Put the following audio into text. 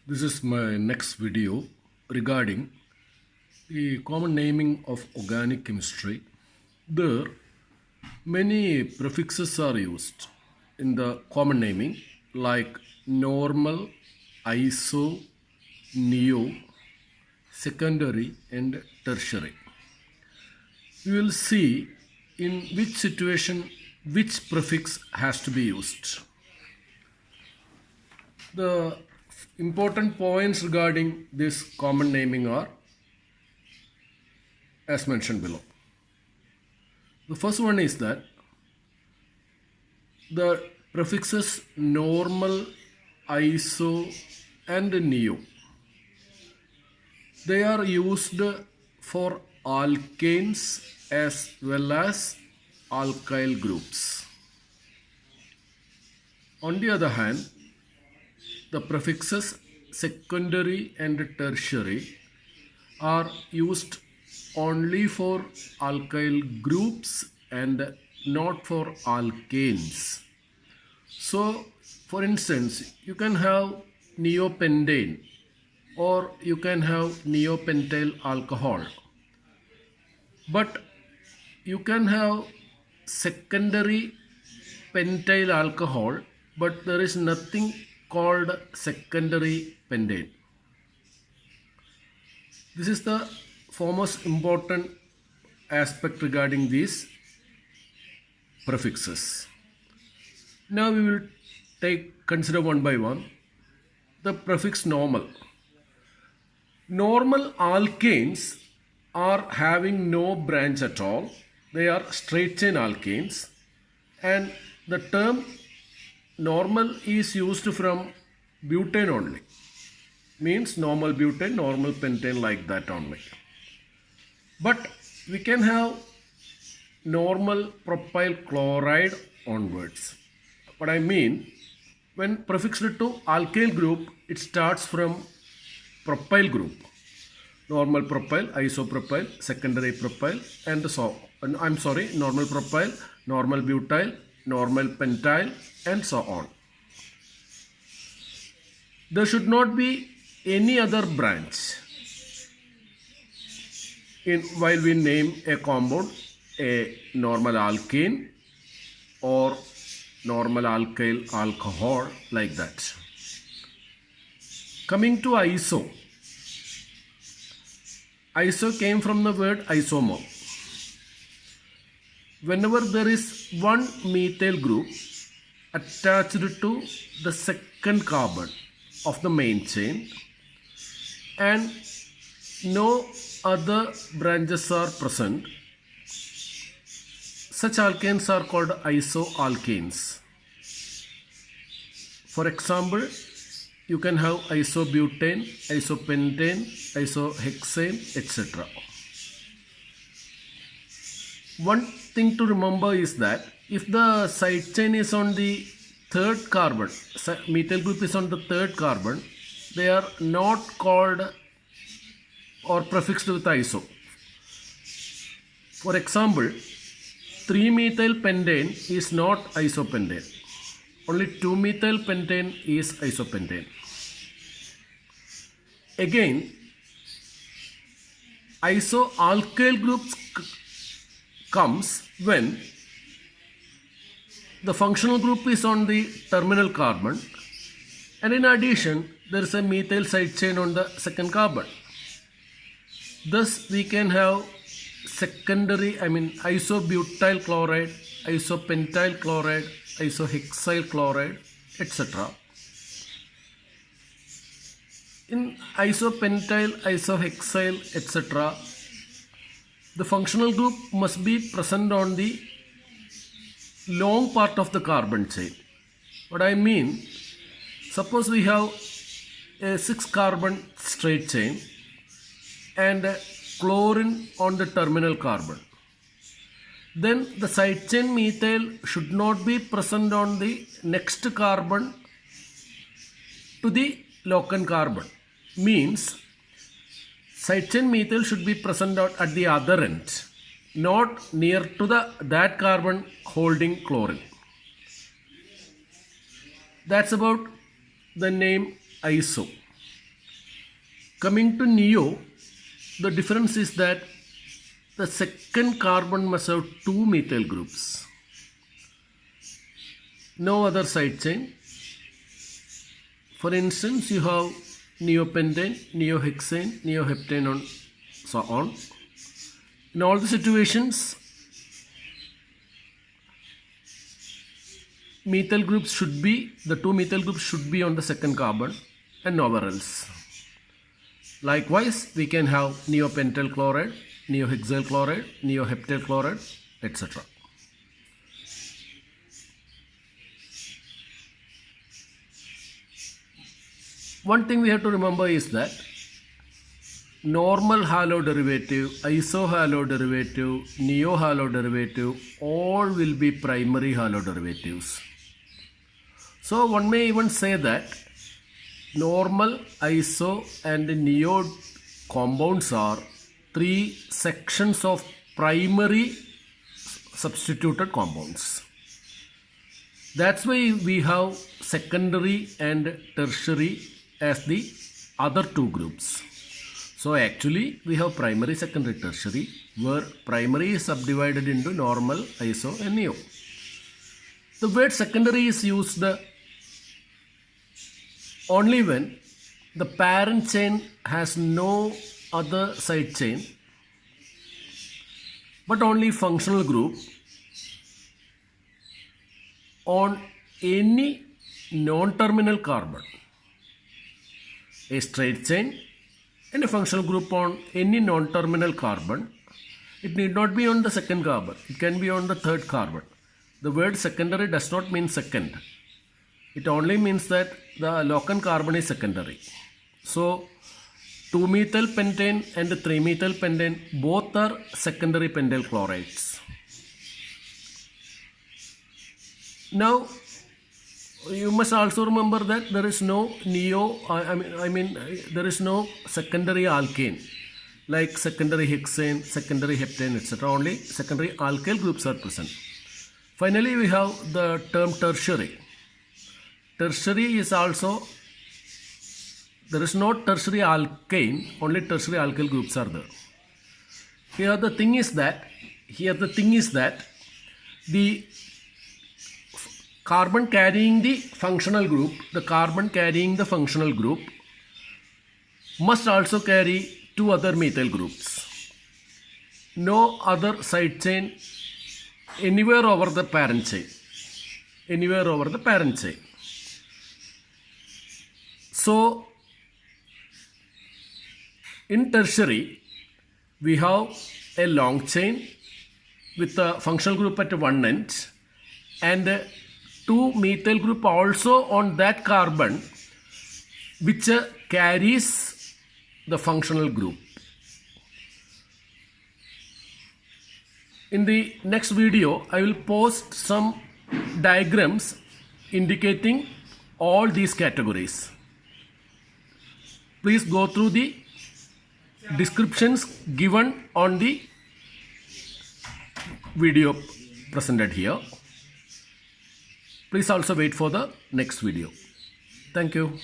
This is my next video regarding the common naming of organic chemistry. There, many prefixes are used in the common naming like normal, iso, neo, secondary and tertiary. We will see in which situation which prefix has to be used. The important points regarding this common naming are as mentioned below. The first one is that the prefixes normal, iso and neo, they are used for alkanes as well as alkyl groups. On the other hand, the prefixes secondary and tertiary are used only for alkyl groups and not for alkanes. So, for instance, you can have neopentane or you can have neopentyl alcohol, but you can have secondary pentyl alcohol, but there is nothing called secondary pentane. This is the foremost important aspect regarding these prefixes. Now we will consider one by one. The prefix normal. Normal alkanes are having no branch at all. They are straight chain alkanes, and the term normal is used from butane only. Means normal butane, normal pentane, like that only. But we can have normal propyl chloride onwards. What I mean, when prefixed to alkyl group, it starts from propyl group. Normal propyl, isopropyl, secondary propyl, and so on. Normal propyl, normal butyl, normal pentyl, and so on. There should not be any other branch while we name a compound a normal alkane or normal alkyl alcohol, like that. Coming to iso. Iso came from the word isomer. Whenever there is one methyl group attached to the second carbon of the main chain and no other branches are present, such alkanes are called isoalkanes. For example, you can have isobutane, isopentane, isohexane, etc. One thing to remember is that if the side chain is on the third carbon, methyl group is on the third carbon, they are not called or prefixed with iso. For example, 3-methyl pentane is not isopentane. Only 2-methyl pentane is isopentane. Again, isoalkyl groups comes when the functional group is on the terminal carbon, and in addition there is a methyl side chain on the second carbon. Thus we can have isobutyl chloride, isopentyl chloride, isohexyl chloride, etc. In isopentyl, isohexyl, etc., the functional group must be present on the long part of the carbon chain. What I mean, suppose we have a 6-carbon straight chain and chlorine on the terminal carbon. Then the side chain methyl should not be present on the next carbon to the locant carbon. Means side chain methyl should be present at the other end, not near to that carbon holding chlorine. That's about the name iso. Coming to neo, the difference is that the second carbon must have two methyl groups. No other side chain. For instance, you have neopentane, neohexane, neoheptane, and so on. In all the situations, the two methyl groups should be on the second carbon and nowhere else. Likewise, we can have neopentyl chloride, neohexyl chloride, neoheptyl chloride, etc. One thing we have to remember is that normal halo derivative, isohalo derivative, neohalo derivative, all will be primary halo derivatives. So one may even say that normal, iso and neo compounds are three sections of primary substituted compounds. That's why we have secondary and tertiary as the other two groups. So actually we have primary, secondary, tertiary, where primary is subdivided into normal, iso and neo. The word secondary is used only when the parent chain has no other side chain but only functional group on any non-terminal carbon. A straight chain and a functional group on any non-terminal carbon. It need not be on the second carbon. It can be on the third carbon. The word secondary does not mean second. It only means that the locant carbon is secondary. So 2-methyl pentane and 3-methyl pentane both are secondary pentyl chlorides. Now you must also remember that there is no there is no secondary alkane like secondary hexane, secondary heptane, etc. Only secondary alkyl groups are present. Finally, we have the term tertiary. Tertiary is also, there is no tertiary alkane, only tertiary alkyl groups are there. Here the thing is that the carbon carrying the functional group, must also carry two other methyl groups. No other side chain anywhere over the parent chain. So in tertiary, we have a long chain with a functional group at one end and two methyl group also on that carbon which carries the functional group. In the next video, I will post some diagrams indicating all these categories. Please go through the descriptions given on the video presented here. Please also wait for the next video. Thank you.